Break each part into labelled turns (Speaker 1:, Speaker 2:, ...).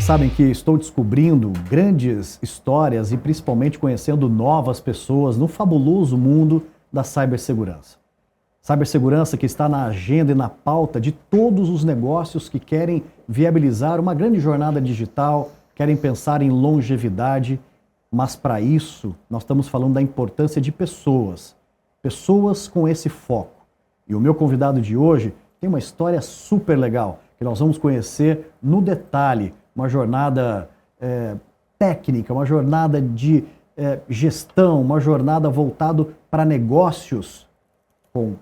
Speaker 1: sabem que estou descobrindo grandes histórias e principalmente conhecendo novas pessoas no fabuloso mundo da cibersegurança. Cibersegurança que está na agenda e na pauta de todos os negócios que querem viabilizar uma grande jornada digital, querem pensar em longevidade, mas para isso nós estamos falando da importância de pessoas com esse foco. E o meu convidado de hoje tem uma história super legal, que nós vamos conhecer no detalhe, uma jornada técnica, uma jornada de gestão, uma jornada voltada para negócios com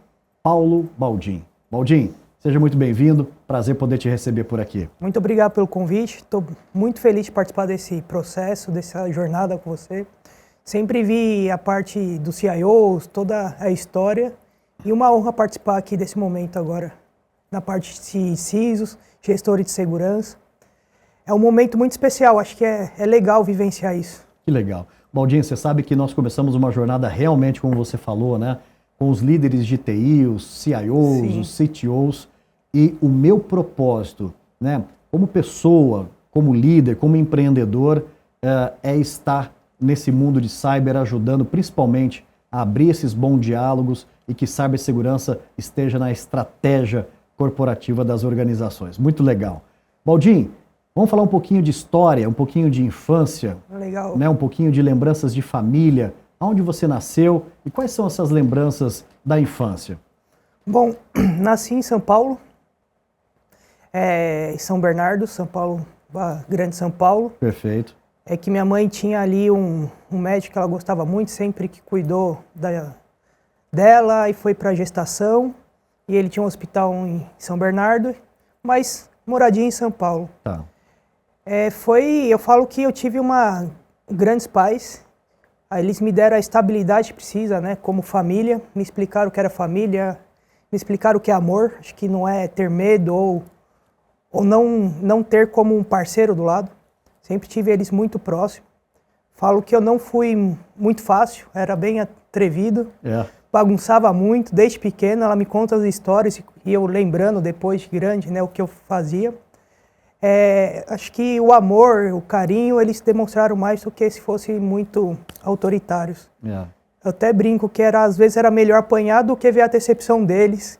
Speaker 1: Paulo Baldin. Baldin, seja muito bem-vindo, prazer poder te receber por aqui.
Speaker 2: Muito obrigado pelo convite, estou muito feliz de participar desse processo, dessa jornada com você. Sempre vi a parte dos CIOs, toda a história, e uma honra participar aqui desse momento agora, na parte de CISOs, gestores de segurança. É um momento muito especial, acho que é legal vivenciar isso.
Speaker 1: Que legal. Baldin, você sabe que nós começamos uma jornada realmente, como você falou, né? Com os líderes de TI, os CIOs, Sim. Os CTOs, e o meu propósito, né? Como pessoa, como líder, como empreendedor, é estar nesse mundo de cyber ajudando principalmente a abrir esses bons diálogos e que cibersegurança esteja na estratégia corporativa das organizações. Muito legal. Baldin, vamos falar um pouquinho de história, um pouquinho de infância,
Speaker 2: legal.
Speaker 1: Né? Um pouquinho de lembranças de família, onde você nasceu e quais são essas lembranças da infância?
Speaker 2: Bom, nasci em São Paulo, em São Bernardo, São Paulo, Grande São Paulo.
Speaker 1: Perfeito.
Speaker 2: É que minha mãe tinha ali um médico que ela gostava muito, sempre que cuidou dela e foi para a gestação. E ele tinha um hospital em São Bernardo, mas moradia em São Paulo.
Speaker 1: Tá.
Speaker 2: Eu falo que eu tive grandes pais. Aí eles me deram a estabilidade que precisa, né, como família. Me explicaram o que era família, me explicaram o que é amor. Acho que não é ter medo ou não ter como um parceiro do lado. Sempre tive eles muito próximos. Falo que eu não fui muito fácil, era bem atrevido. Bagunçava muito, desde pequeno. Ela me conta as histórias e eu lembrando depois de grande, né, o que eu fazia. Acho que o amor, o carinho, eles demonstraram mais do que se fossem muito autoritários. Eu até brinco que às vezes era melhor apanhar do que ver a decepção deles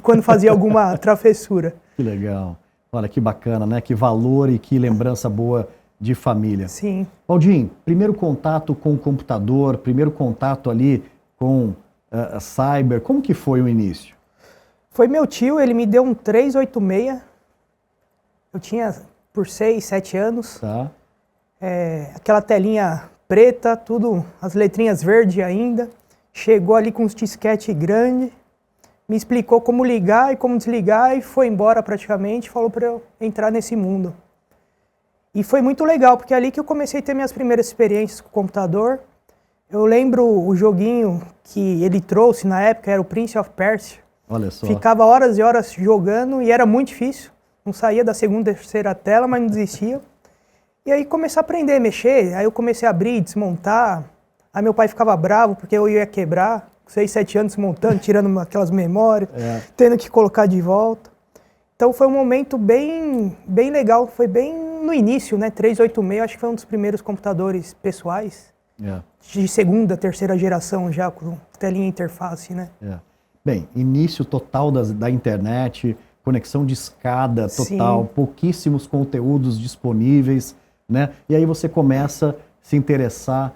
Speaker 2: quando fazia alguma travessura.
Speaker 1: Que legal. Olha, que bacana, né? Que valor e que lembrança boa de família.
Speaker 2: Sim.
Speaker 1: Baldin, primeiro contato com o computador, primeiro contato ali com a cyber, como que foi o início?
Speaker 2: Foi meu tio, ele me deu um 386. Eu tinha por 6, 7 anos.
Speaker 1: Tá.
Speaker 2: Aquela telinha preta, tudo, as letrinhas verdes ainda. Chegou ali com uns disquete grande. Me explicou como ligar e como desligar e foi embora praticamente, falou para eu entrar nesse mundo. E foi muito legal, porque é ali que eu comecei a ter minhas primeiras experiências com o computador. Eu lembro o joguinho que ele trouxe na época, era o Prince of Persia.
Speaker 1: Olha só.
Speaker 2: Ficava horas e horas jogando e era muito difícil. Não saía da segunda, terceira tela, mas não desistia. E aí comecei a aprender a mexer, aí eu comecei a abrir, desmontar. Aí meu pai ficava bravo porque eu ia quebrar. 6, 7 anos montando, tirando aquelas memórias, tendo que colocar de volta. Então foi um momento bem legal, foi bem no início, né? 386, acho que foi um dos primeiros computadores pessoais, de segunda, terceira geração já, com telinha interface, né?
Speaker 1: Bem, início total da internet, conexão de escada total, Sim. Pouquíssimos conteúdos disponíveis, né? E aí você começa a se interessar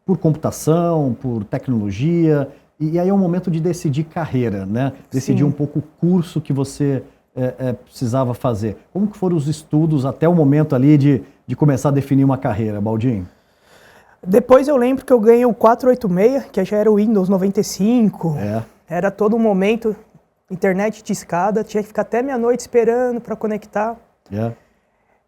Speaker 1: por computação, por tecnologia, e aí é o momento de decidir carreira, né? Decidir Sim. um pouco o curso que você precisava fazer. Como que foram os estudos até o momento ali de começar a definir uma carreira, Baldin?
Speaker 2: Depois eu lembro que eu ganhei o 486, que já era o Windows 95. Era todo um momento, internet de escada, tinha que ficar até meia-noite esperando para conectar.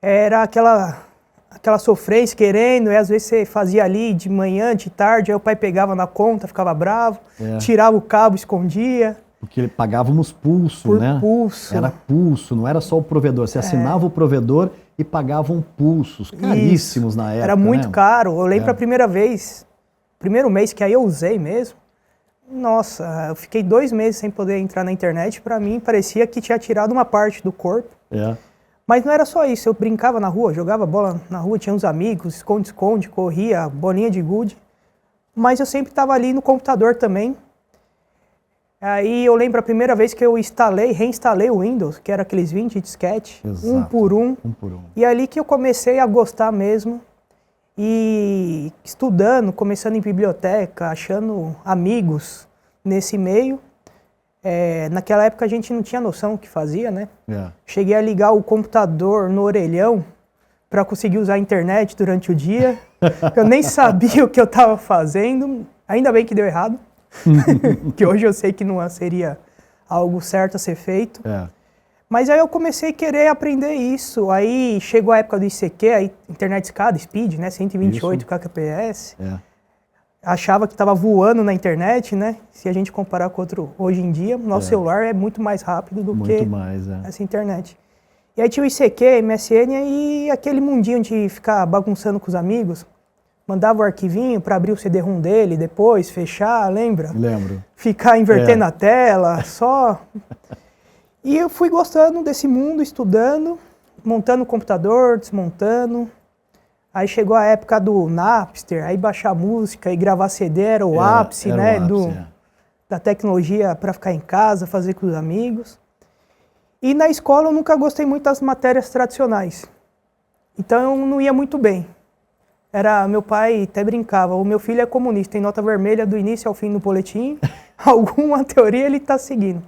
Speaker 2: Era aquela sofrência querendo, e às vezes você fazia ali de manhã, de tarde, aí o pai pegava na conta, ficava bravo, tirava o cabo, escondia.
Speaker 1: Porque pagávamos pulso,
Speaker 2: Por
Speaker 1: né?
Speaker 2: pulso.
Speaker 1: Era pulso, não era só o provedor. Você assinava o provedor e pagavam pulsos, caríssimos na época.
Speaker 2: Era muito caro. Eu lembro a primeira vez, primeiro mês que aí eu usei mesmo, nossa, eu fiquei 2 meses sem poder entrar na internet. Para mim, parecia que tinha tirado uma parte do corpo. Mas não era só isso, eu brincava na rua, jogava bola na rua, tinha uns amigos, esconde-esconde, corria, bolinha de gude. Mas eu sempre estava ali no computador também. Aí eu lembro a primeira vez que eu reinstalei o Windows, que era aqueles 20 disquete, um por um. E é ali que eu comecei a gostar mesmo. E estudando, começando em biblioteca, achando amigos nesse meio. Naquela época a gente não tinha noção do que fazia, né? Cheguei a ligar o computador no orelhão para conseguir usar a internet durante o dia. Eu nem sabia o que eu estava fazendo, ainda bem que deu errado. Que hoje eu sei que não seria algo certo a ser feito. Mas aí eu comecei a querer aprender isso. Aí chegou a época do ICQ, a internet escada, speed, né? 128 kbps. Achava que estava voando na internet, né? Se a gente comparar com outro hoje em dia, nosso celular é muito mais rápido do que essa internet. E aí tinha o ICQ, MSN e aquele mundinho de ficar bagunçando com os amigos. Mandava o arquivinho para abrir o CD-ROM dele, depois fechar, lembra?
Speaker 1: Lembro.
Speaker 2: Ficar invertendo a tela, só... E eu fui gostando desse mundo, estudando, montando o computador, desmontando. Aí chegou a época do Napster, aí baixar música e gravar CD era o ápice, né? Da tecnologia para ficar em casa, fazer com os amigos. E na escola eu nunca gostei muito das matérias tradicionais. Então eu não ia muito bem. Meu pai até brincava, o meu filho é comunista, tem nota vermelha do início ao fim do boletim, alguma teoria ele está seguindo.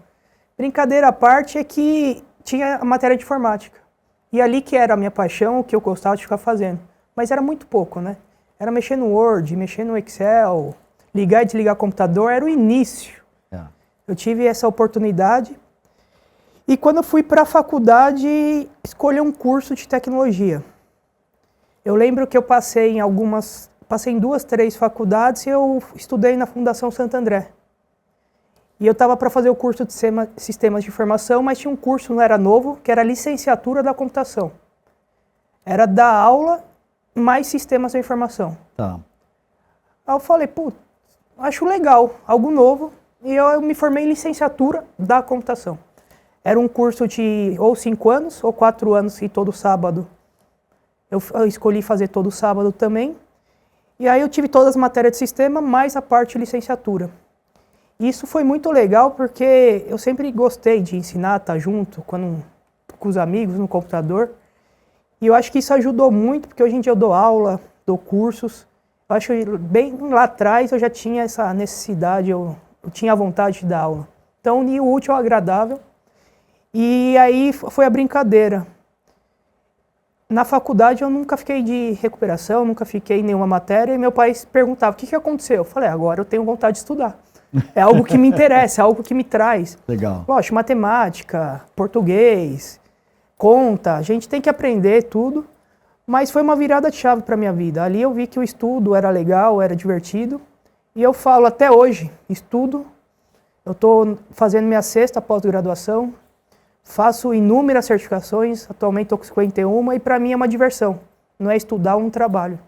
Speaker 2: Brincadeira à parte é que tinha a matéria de informática. E ali que era a minha paixão, o que eu gostava de ficar fazendo. Mas era muito pouco, né? Era mexer no Word, mexer no Excel, ligar e desligar o computador, era o início. Eu tive essa oportunidade. E quando eu fui para a faculdade, escolhi um curso de tecnologia. Eu lembro que eu passei em 2, 3 faculdades e eu estudei na Fundação Santo André. E eu estava para fazer o curso de Sistemas de Informação, mas tinha um curso, não era novo, que era Licenciatura da Computação. Era da aula mais Sistemas da Informação. Aí eu falei, acho legal, algo novo. E eu me formei em Licenciatura da Computação. Era um curso de ou 5 anos ou 4 anos e todo sábado. Eu escolhi fazer todo sábado também. E aí eu tive todas as matérias de sistema, mais a parte de licenciatura. Isso foi muito legal porque eu sempre gostei de ensinar, estar junto com os amigos no computador. E eu acho que isso ajudou muito, porque hoje em dia eu dou aula, dou cursos. Eu acho que bem lá atrás eu já tinha essa necessidade, eu tinha a vontade de dar aula. Então uni o útil ao agradável. E aí foi a brincadeira. Na faculdade eu nunca fiquei de recuperação, nunca fiquei em nenhuma matéria, e meu pai perguntava, o que aconteceu? Eu falei, agora eu tenho vontade de estudar. É algo que me interessa, é algo que me traz.
Speaker 1: Legal.
Speaker 2: Lógico, matemática, português, conta, a gente tem que aprender tudo, mas foi uma virada de chave para a minha vida. Ali eu vi que o estudo era legal, era divertido, e eu falo até hoje, estudo, eu estou fazendo minha 6ª pós-graduação, faço inúmeras certificações, atualmente estou com 51, e para mim é uma diversão, não é estudar um trabalho.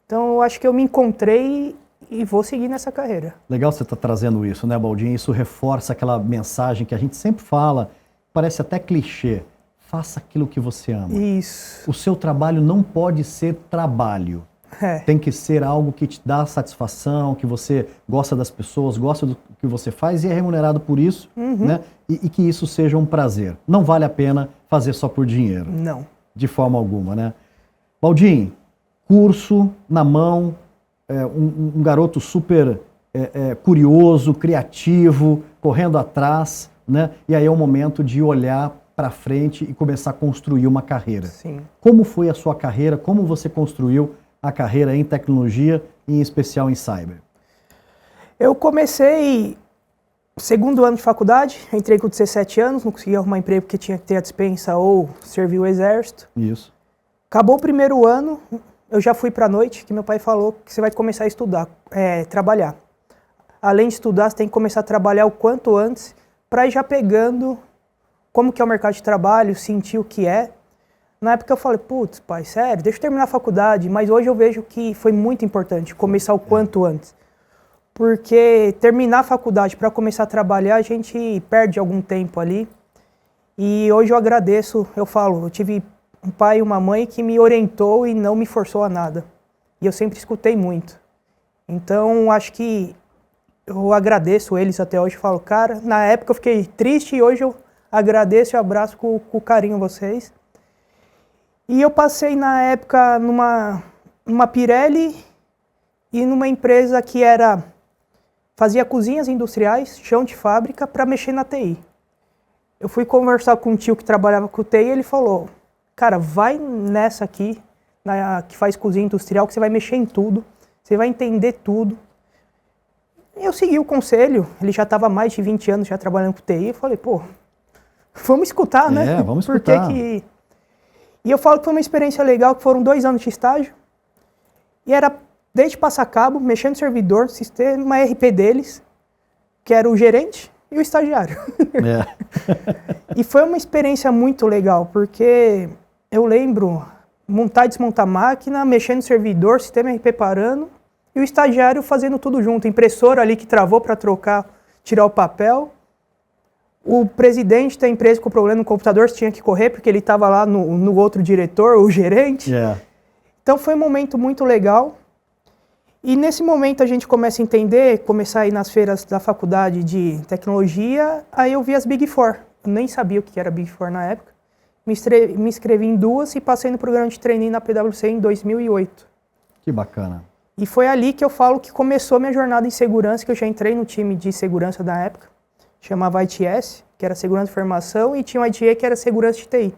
Speaker 2: Então eu acho que eu me encontrei e vou seguir nessa carreira.
Speaker 1: Legal você estar trazendo isso, né, Baldin? Isso reforça aquela mensagem que a gente sempre fala, parece até clichê, faça aquilo que você ama.
Speaker 2: Isso.
Speaker 1: O seu trabalho não pode ser trabalho. Tem que ser algo que te dá satisfação, que você gosta das pessoas, gosta do que você faz e é remunerado por isso, né? E que isso seja um prazer. Não vale a pena fazer só por dinheiro.
Speaker 2: Não.
Speaker 1: De forma alguma, né? Baldin, curso na mão, um garoto super curioso, criativo, correndo atrás, né? E aí é o momento de olhar para frente e começar a construir uma carreira.
Speaker 2: Sim.
Speaker 1: Como foi a sua carreira? Como você construiu a carreira em tecnologia, e em especial em cyber?
Speaker 2: Eu comecei 2º ano de faculdade, entrei com 17 anos, não consegui arrumar emprego porque tinha que ter a dispensa ou servir o exército.
Speaker 1: Isso.
Speaker 2: Acabou o 1º ano, eu já fui para a noite, que meu pai falou que você vai começar a estudar, trabalhar. Além de estudar, você tem que começar a trabalhar o quanto antes, para ir já pegando como que é o mercado de trabalho, sentir o que é. Na época eu falei, putz, pai, sério, deixa eu terminar a faculdade, mas hoje eu vejo que foi muito importante começar o quanto antes. Porque terminar a faculdade para começar a trabalhar, a gente perde algum tempo ali. E hoje eu agradeço, eu falo, eu tive um pai e uma mãe que me orientou e não me forçou a nada. E eu sempre escutei muito. Então, acho que eu agradeço eles até hoje. Falo, cara, na época eu fiquei triste e hoje eu agradeço e abraço com carinho vocês. E eu passei na época numa Pirelli e numa empresa que fazia cozinhas industriais, chão de fábrica, para mexer na TI. Eu fui conversar com um tio que trabalhava com TI e ele falou, cara, vai nessa aqui, que faz cozinha industrial, que você vai mexer em tudo, você vai entender tudo. Eu segui o conselho, ele já estava há mais de 20 anos já trabalhando com TI, eu falei, pô, vamos escutar, né?
Speaker 1: Vamos escutar.
Speaker 2: E eu falo que foi uma experiência legal, que foram 2 anos de estágio, e era desde passar cabo, mexendo no servidor, sistema RP deles, que era o gerente e o estagiário. E foi uma experiência muito legal, porque eu lembro montar e desmontar máquina, mexendo no servidor, sistema RP parando, e o estagiário fazendo tudo junto. Impressora ali que travou para trocar, tirar o papel. O presidente da empresa com problema no computador tinha que correr, porque ele estava lá no outro diretor, o gerente. Então foi um momento muito legal. E nesse momento a gente começa a entender, começar a ir nas feiras da faculdade de tecnologia, aí eu vi as Big Four. Eu nem sabia o que era Big Four na época. Me inscrevi em 2 e passei no programa de trainee na PwC em 2008.
Speaker 1: Que bacana.
Speaker 2: E foi ali que eu falo que começou minha jornada em segurança, que eu já entrei no time de segurança da época. Chamava ITS, que era segurança de informação, e tinha o ITA, que era segurança de TI.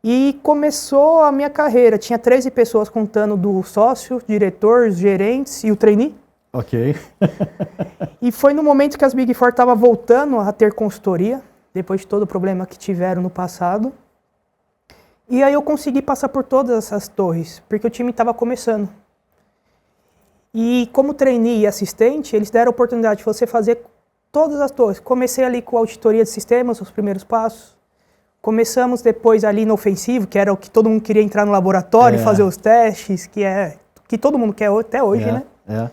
Speaker 2: E começou a minha carreira. Tinha 13 pessoas contando do sócio, diretor, gerentes e o trainee.
Speaker 1: Ok.
Speaker 2: E foi no momento que as Big Four estavam voltando a ter consultoria, depois de todo o problema que tiveram no passado. E aí eu consegui passar por todas essas torres, porque o time estava começando. E como trainee e assistente, eles deram a oportunidade de você fazer todas as torres. Comecei ali com a auditoria de sistemas, os primeiros passos. Começamos depois ali no ofensivo, que era o que todo mundo queria entrar no laboratório, fazer os testes, que todo mundo quer até hoje, né?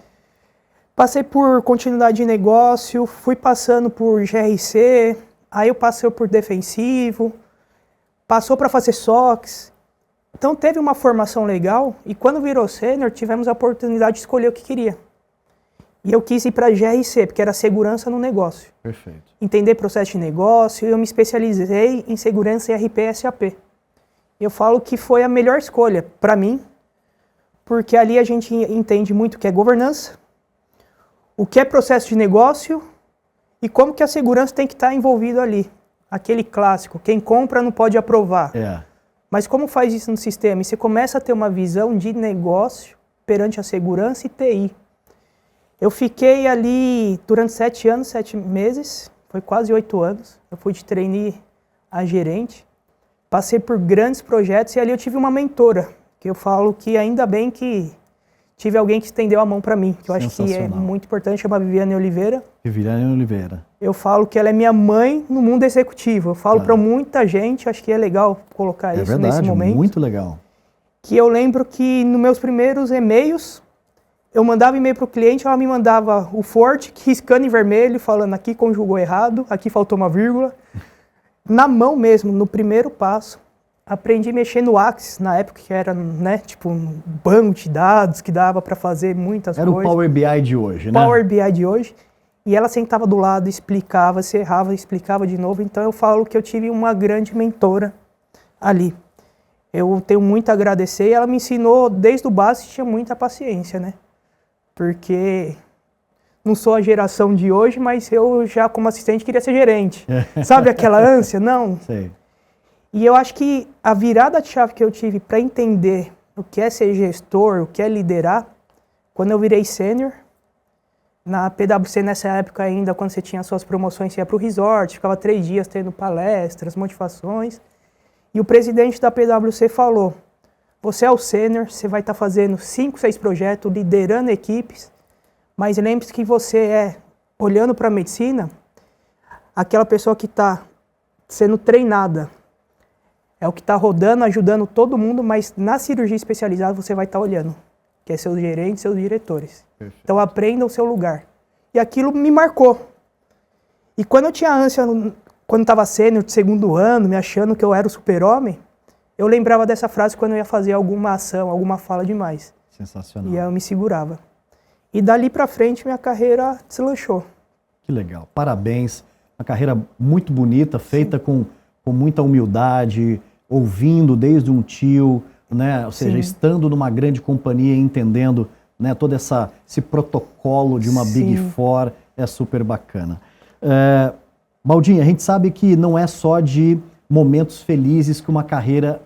Speaker 2: Passei por continuidade de negócio, fui passando por GRC, aí eu passei por defensivo, passou para fazer SOX. Então teve uma formação legal e quando virou sênior tivemos a oportunidade de escolher o que queria. E eu quis ir para GRC, porque era segurança no negócio.
Speaker 1: Perfeito.
Speaker 2: Entender processo de negócio, e eu me especializei em segurança ERP e SAP. Eu falo que foi a melhor escolha para mim, porque ali a gente entende muito o que é governança, o que é processo de negócio e como que a segurança tem que estar envolvido ali. Aquele clássico, quem compra não pode aprovar. Mas como faz isso no sistema? E você começa a ter uma visão de negócio perante a segurança e TI. Eu fiquei ali durante 7 anos, 7 meses, foi quase 8 anos. Eu fui de trainee a gerente, passei por grandes projetos e ali eu tive uma mentora, que eu falo que ainda bem que tive alguém que estendeu a mão para mim, que eu acho que é muito importante, chama Viviane Oliveira.
Speaker 1: Viviane Oliveira.
Speaker 2: Eu falo que ela é minha mãe no mundo executivo. Eu falo para muita gente, acho que é legal colocar isso nesse momento.
Speaker 1: Muito legal.
Speaker 2: Que eu lembro que nos meus primeiros e-mails, eu mandava e-mail para o cliente, ela me mandava o forte, riscando em vermelho, falando aqui conjugou errado, aqui faltou uma vírgula. Na mão mesmo, no primeiro passo, aprendi a mexer no Axis, na época que era, né, tipo um banco de dados que dava para fazer muitas coisas.
Speaker 1: Era o Power BI de hoje, né?
Speaker 2: Power BI de hoje. E ela sentava do lado, explicava, se errava, explicava de novo. Então eu falo que eu tive uma grande mentora ali. Eu tenho muito a agradecer e ela me ensinou desde o básico e tinha muita paciência, né? Porque não sou a geração de hoje, mas eu já como assistente queria ser gerente. Sabe aquela ânsia? Não.
Speaker 1: Sei.
Speaker 2: E eu acho que a virada de chave que eu tive para entender o que é ser gestor, o que é liderar, quando eu virei sênior, na PwC nessa época ainda, quando você tinha suas promoções, você ia para o resort, ficava 3 dias tendo palestras, motivações. E o presidente da PwC falou, você é o sênior, você vai estar fazendo 5, 6 projetos, liderando equipes, mas lembre-se que você é, olhando para a medicina, aquela pessoa que está sendo treinada. É o que está rodando, ajudando todo mundo, mas na cirurgia especializada você vai estar olhando, que é seus gerentes, seus diretores. Perfeito. Então aprenda o seu lugar. E aquilo me marcou. E quando eu tinha ânsia quando estava sênior de segundo ano, me achando que eu era o super-homem, eu lembrava dessa frase quando eu ia fazer alguma ação, alguma fala demais.
Speaker 1: Sensacional.
Speaker 2: E aí eu me segurava. E dali pra frente minha carreira deslanchou.
Speaker 1: Que legal. Parabéns. Uma carreira muito bonita, feita com muita humildade, ouvindo desde um tio, né? Ou seja, estando numa grande companhia e entendendo, né, todo esse protocolo de uma Big Four, é super bacana. Baldinho, a gente sabe que não é só de momentos felizes que uma carreira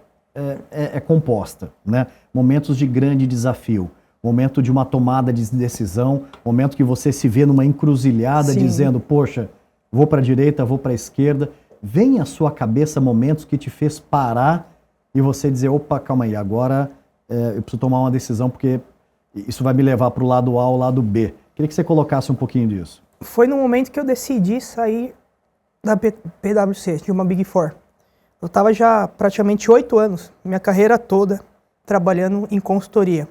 Speaker 1: é composta, né? Momentos de grande desafio, momento de uma tomada de decisão, momento que você se vê numa encruzilhada dizendo, poxa, vou para a direita, vou para a esquerda. Vem à sua cabeça momentos que te fez parar e você dizer, opa, calma aí, agora eu preciso tomar uma decisão porque isso vai me levar para o lado A ou lado B. Queria que você colocasse um pouquinho disso.
Speaker 2: Foi no momento que eu decidi sair da PwC, de uma Big Four. Eu estava já praticamente 8 anos, minha carreira toda, trabalhando em consultoria.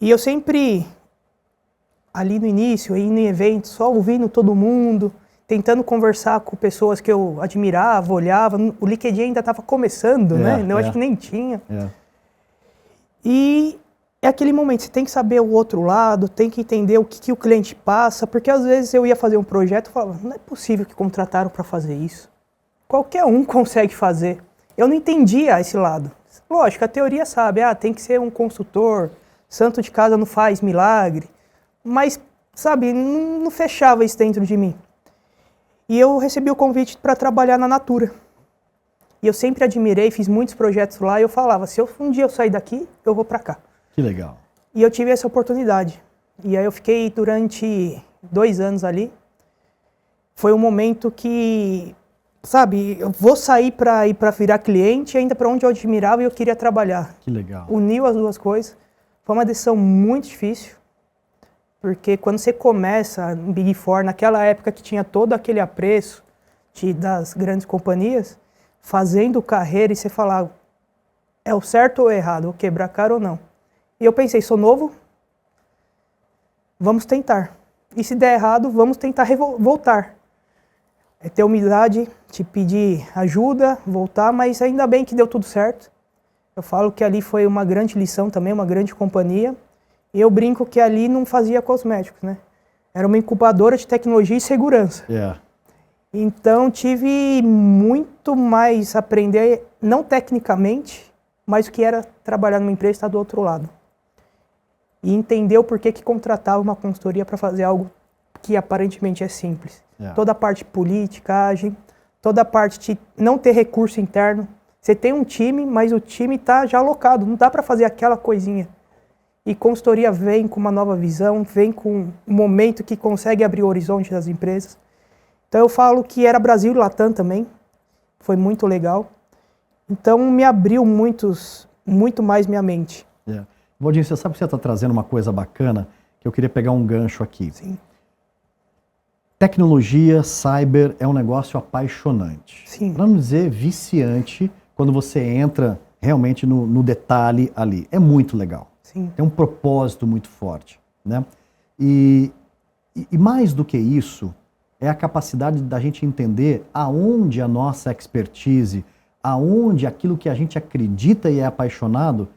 Speaker 2: E eu sempre, ali no início, indo em eventos, só ouvindo todo mundo, tentando conversar com pessoas que eu admirava, olhava. O LinkedIn ainda estava começando, né? Eu acho que nem tinha. E é aquele momento, você tem que saber o outro lado, tem que entender o que o cliente passa, porque às vezes eu ia fazer um projeto e falava, não é possível que contrataram para fazer isso. Qualquer um consegue fazer. Eu não entendia esse lado. Lógico, a teoria sabe, tem que ser um consultor, santo de casa não faz milagre, mas, sabe, não fechava isso dentro de mim. E eu recebi o convite para trabalhar na Natura. E eu sempre admirei, fiz muitos projetos lá, e eu falava, se um dia eu sair daqui, eu vou para cá.
Speaker 1: Que legal.
Speaker 2: E eu tive essa oportunidade. E aí eu fiquei durante 2 anos ali. Foi um momento que, sabe, eu vou sair para ir para virar cliente, ainda para onde eu admirava e eu queria trabalhar.
Speaker 1: Que legal.
Speaker 2: Uniu as duas coisas. Foi uma decisão muito difícil, porque quando você começa em Big Four, naquela época que tinha todo aquele apreço das grandes companhias, fazendo carreira e você falar, é o certo ou o errado, vou quebrar a cara ou não. E eu pensei, sou novo, vamos tentar. E se der errado, vamos tentar voltar. É ter humildade, te pedir ajuda, voltar, mas ainda bem que deu tudo certo. Eu falo que ali foi uma grande lição também, uma grande companhia. E eu brinco que ali não fazia cosméticos, né? Era uma incubadora de tecnologia e segurança. Então tive muito mais a aprender, não tecnicamente, mas o que era trabalhar numa empresa e estar do outro lado. E entender o porquê que contratava uma consultoria para fazer algo que aparentemente é simples. Toda a parte de politicagem, toda a parte de não ter recurso interno. Você tem um time, mas o time está já alocado, não dá para fazer aquela coisinha. E consultoria vem com uma nova visão, vem com um momento que consegue abrir o horizonte das empresas. Então eu falo que era Brasil e Latam também, foi muito legal. Então me abriu muito mais minha mente.
Speaker 1: Baldinho, você sabe que você está trazendo uma coisa bacana, que eu queria pegar um gancho aqui.
Speaker 2: Sim.
Speaker 1: Tecnologia, cyber, é um negócio apaixonante. Para não dizer viciante, quando você entra realmente no detalhe ali. É muito legal. Tem um propósito muito forte, né? E mais do que isso, é a capacidade da gente entender aonde a nossa expertise, aonde aquilo que a gente acredita e é apaixonado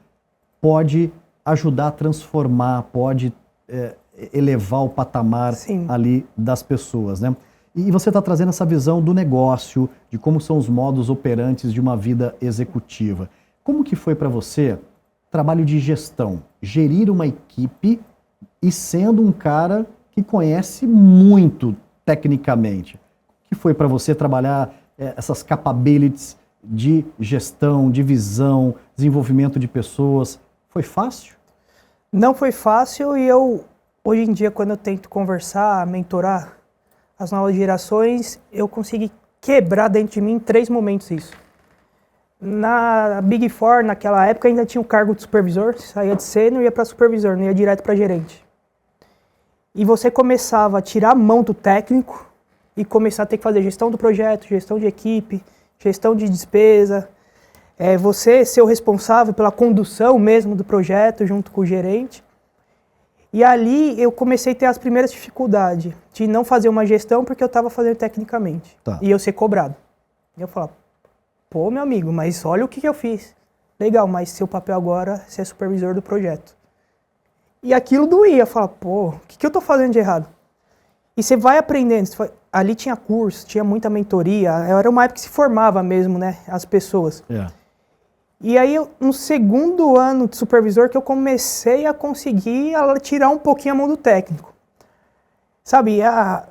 Speaker 1: pode ajudar a transformar, pode elevar o patamar ali das pessoas, né? E você está trazendo essa visão do negócio, de como são os modos operantes de uma vida executiva. Como que foi para você trabalho de gestão, gerir uma equipe e sendo um cara que conhece muito tecnicamente? O que foi para você trabalhar essas capabilities de gestão, de visão, desenvolvimento de pessoas? Foi fácil?
Speaker 2: Não foi fácil e hoje em dia, quando eu tento conversar, mentorar as novas gerações, eu consegui quebrar dentro de mim em 3 momentos isso. Na Big Four, naquela época, ainda tinha o cargo de supervisor, saía de sênior e ia para supervisor, não ia direto para gerente. E você começava a tirar a mão do técnico e começar a ter que fazer gestão do projeto, gestão de equipe, gestão de despesa. Você ser o responsável pela condução mesmo do projeto junto com o gerente. E ali eu comecei a ter as primeiras dificuldades de não fazer uma gestão porque eu estava fazendo tecnicamente.
Speaker 1: Tá.
Speaker 2: E eu ser cobrado. E eu falava, pô, meu amigo, mas olha o que eu fiz. Legal, mas seu papel agora é ser supervisor do projeto. E aquilo doía, eu falava, pô, o que eu tô fazendo de errado? E você vai aprendendo, ali tinha curso, tinha muita mentoria, era uma época que se formava mesmo, né, as pessoas. E aí, no segundo ano de supervisor, que eu comecei a conseguir tirar um pouquinho a mão do técnico. Sabe,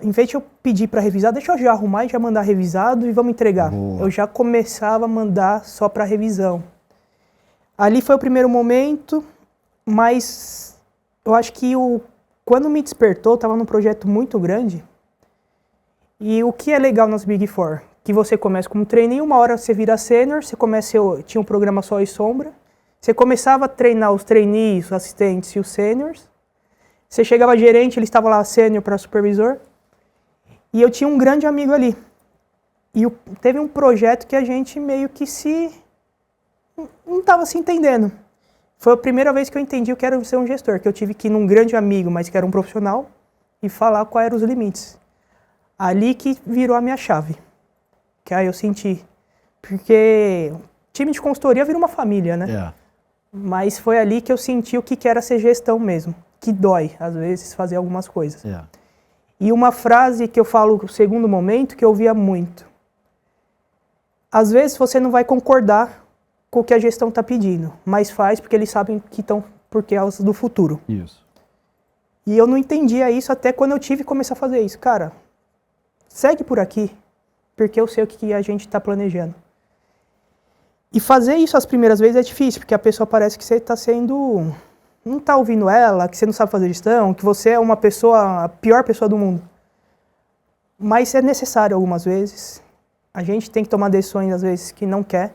Speaker 2: em vez de eu pedir para revisar, deixa eu já arrumar e já mandar revisado e vamos entregar.
Speaker 1: Boa.
Speaker 2: Eu já começava a mandar só para revisão. Ali foi o primeiro momento, mas eu acho que quando me despertou, eu estava num projeto muito grande. E o que é legal nas Big Four? Que você começa como trainee, uma hora você vira sênior, tinha um programa Sol e Sombra, você começava a treinar os trainees, os assistentes e os sêniors, você chegava a gerente, ele estava lá sênior para supervisor, e eu tinha um grande amigo ali. E teve um projeto que a gente meio que não estava se entendendo. Foi a primeira vez que eu entendi o que era ser um gestor, que eu tive que ir num grande amigo, mas que era um profissional, e falar quais eram os limites. Ali que virou a minha chave. Que aí eu senti. Porque time de consultoria vira uma família, né? Mas foi ali que eu senti o que era ser gestão mesmo. Que dói, às vezes, fazer algumas coisas. E uma frase que eu falo no segundo momento, que eu ouvia muito. Às vezes você não vai concordar com o que a gestão está pedindo, mas faz porque eles sabem que estão por causa do futuro.
Speaker 1: Isso.
Speaker 2: E eu não entendia isso até quando eu tive que começar a fazer isso. Cara, segue por aqui, porque eu sei o que a gente está planejando. E fazer isso as primeiras vezes é difícil, porque a pessoa parece que você está sendo... não está ouvindo ela, que você não sabe fazer gestão, que você é uma pessoa, a pior pessoa do mundo. Mas é necessário algumas vezes. A gente tem que tomar decisões, às vezes, que não quer,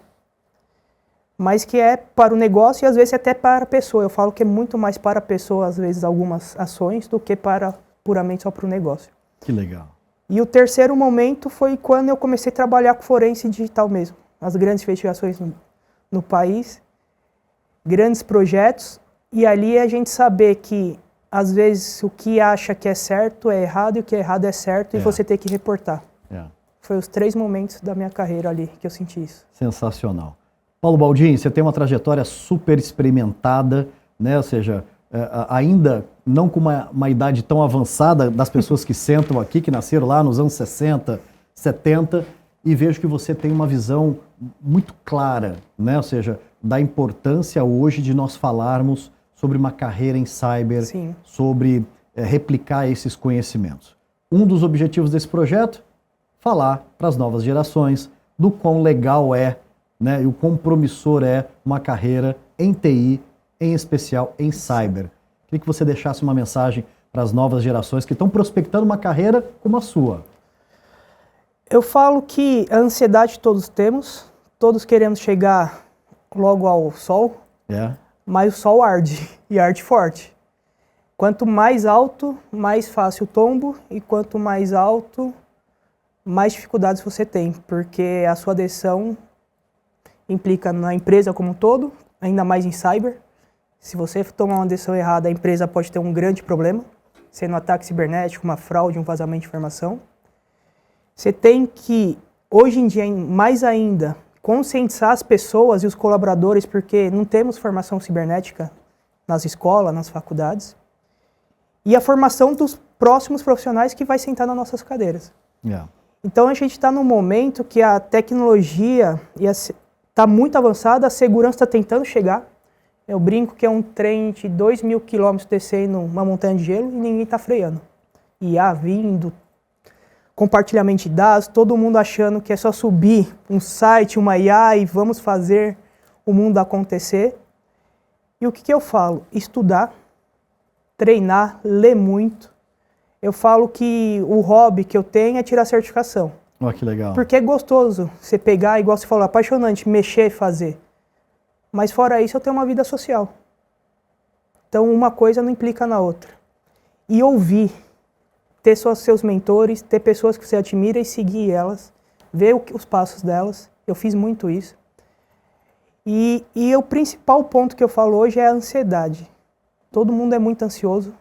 Speaker 2: mas que é para o negócio e, às vezes, até para a pessoa. Eu falo que é muito mais para a pessoa, às vezes, algumas ações, do que puramente só para o negócio.
Speaker 1: Que legal.
Speaker 2: E o terceiro momento foi quando eu comecei a trabalhar com forense digital mesmo. As grandes investigações no país, grandes projetos, e ali a gente saber que, às vezes, o que acha que é certo é errado e o que é errado é certo, e você ter que reportar. Foi os 3 momentos da minha carreira ali que eu senti isso.
Speaker 1: Sensacional. Paulo Baldin, você tem uma trajetória super experimentada, né? Ou seja, ainda não com uma idade tão avançada das pessoas que sentam aqui, que nasceram lá nos anos 60, 70, e vejo que você tem uma visão muito clara, né? Ou seja, da importância hoje de nós falarmos sobre uma carreira em cyber,
Speaker 2: Sim.
Speaker 1: sobre replicar esses conhecimentos. Um dos objetivos desse projeto, falar para as novas gerações do quão legal é, né, e o quão promissor é uma carreira em TI, em especial em cyber. Queria que você deixasse uma mensagem para as novas gerações que estão prospectando uma carreira como a sua.
Speaker 2: Eu falo que a ansiedade todos temos, todos queremos chegar logo ao sol, mas o sol arde, e arde forte. Quanto mais alto, mais fácil o tombo, e quanto mais alto, mais dificuldades você tem, porque a sua decisão implica na empresa como um todo, ainda mais em cyber. Se você tomar uma decisão errada, a empresa pode ter um grande problema, sendo um ataque cibernético, uma fraude, um vazamento de informação. Você tem que, hoje em dia, mais ainda, conscientizar as pessoas e os colaboradores, porque não temos formação cibernética nas escolas, nas faculdades, e a formação dos próximos profissionais que vai sentar nas nossas cadeiras. Então a gente está num momento que a tecnologia está muito avançada, a segurança está tentando chegar. Eu brinco que é um trem de 2.000 quilômetros descendo uma montanha de gelo e ninguém está freando. IA vindo, compartilhamento de dados, todo mundo achando que é só subir um site, uma IA e vamos fazer o mundo acontecer. E o que eu falo? Estudar, treinar, ler muito. Eu falo que o hobby que eu tenho é tirar certificação.
Speaker 1: Que legal.
Speaker 2: Porque é gostoso você pegar, igual você falou, apaixonante, mexer e fazer. Mas fora isso, eu tenho uma vida social. Então, uma coisa não implica na outra. E ouvir, ter seus mentores, ter pessoas que você admira e seguir elas, ver os passos delas. Eu fiz muito isso. E o principal ponto que eu falo hoje é a ansiedade. Todo mundo é muito ansioso.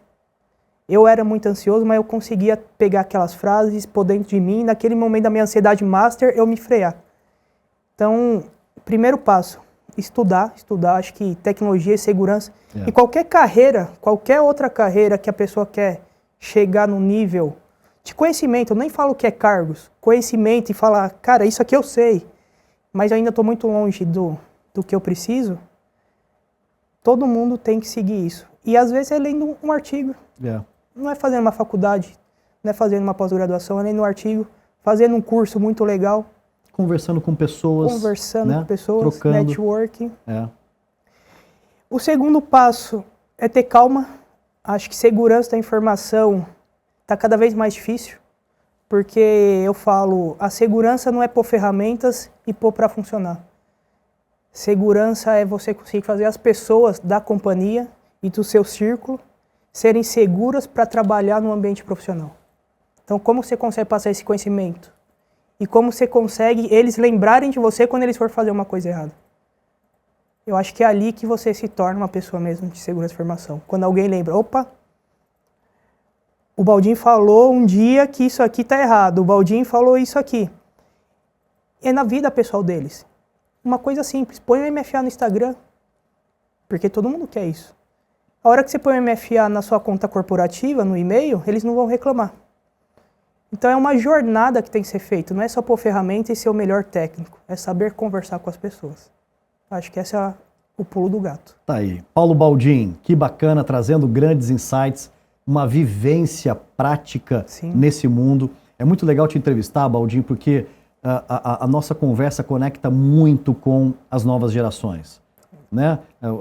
Speaker 2: Eu era muito ansioso, mas eu conseguia pegar aquelas frases, pôr dentro de mim, e naquele momento da minha ansiedade master, eu me frear. Então, primeiro passo, estudar, acho que tecnologia e segurança. E qualquer carreira, qualquer outra carreira que a pessoa quer chegar no nível de conhecimento, eu nem falo que é cargos, conhecimento e falar, cara, isso aqui eu sei, mas eu ainda estou muito longe do que eu preciso, todo mundo tem que seguir isso. E às vezes é lendo um artigo, não é fazendo uma faculdade, não é fazendo uma pós-graduação, é lendo um artigo, fazendo um curso muito legal.
Speaker 1: Conversando com pessoas.
Speaker 2: Com pessoas,
Speaker 1: trocando.
Speaker 2: networking. O segundo passo é ter calma. Acho que segurança da informação está cada vez mais difícil, porque eu falo, a segurança não é pôr ferramentas e pôr para funcionar. Segurança é você conseguir fazer as pessoas da companhia e do seu círculo serem seguras para trabalhar no ambiente profissional. Então, como você consegue passar esse conhecimento? E como você consegue eles lembrarem de você quando eles forem fazer uma coisa errada? Eu acho que é ali que você se torna uma pessoa mesmo de segurança da informação. Quando alguém lembra, opa, o Baldin falou um dia que isso aqui está errado, o Baldin falou isso aqui. É na vida pessoal deles. Uma coisa simples, põe o MFA no Instagram, porque todo mundo quer isso. A hora que você põe o MFA na sua conta corporativa, no e-mail, eles não vão reclamar. Então é uma jornada que tem que ser feita, não é só pôr ferramenta e ser o melhor técnico, é saber conversar com as pessoas. Acho que esse é o pulo do gato.
Speaker 1: Tá aí. Paulo Baldin, que bacana, trazendo grandes insights, uma vivência prática nesse mundo. É muito legal te entrevistar, Baldin, porque a nossa conversa conecta muito com as novas gerações, né?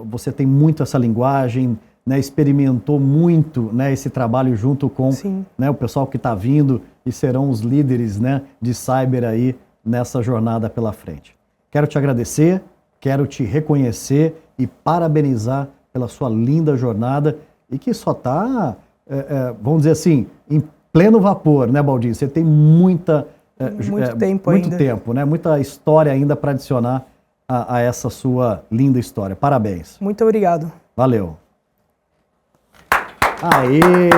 Speaker 1: Você tem muito essa linguagem, né, experimentou muito, né, esse trabalho junto com, né, o pessoal que está vindo e serão os líderes, né, de cyber aí nessa jornada pela frente. Quero te agradecer, quero te reconhecer e parabenizar pela sua linda jornada e que só está, vamos dizer assim, em pleno vapor, né, Baldin? Você tem muito tempo, né, muita história ainda para adicionar a essa sua linda história. Parabéns.
Speaker 2: Muito obrigado.
Speaker 1: Valeu. Aê!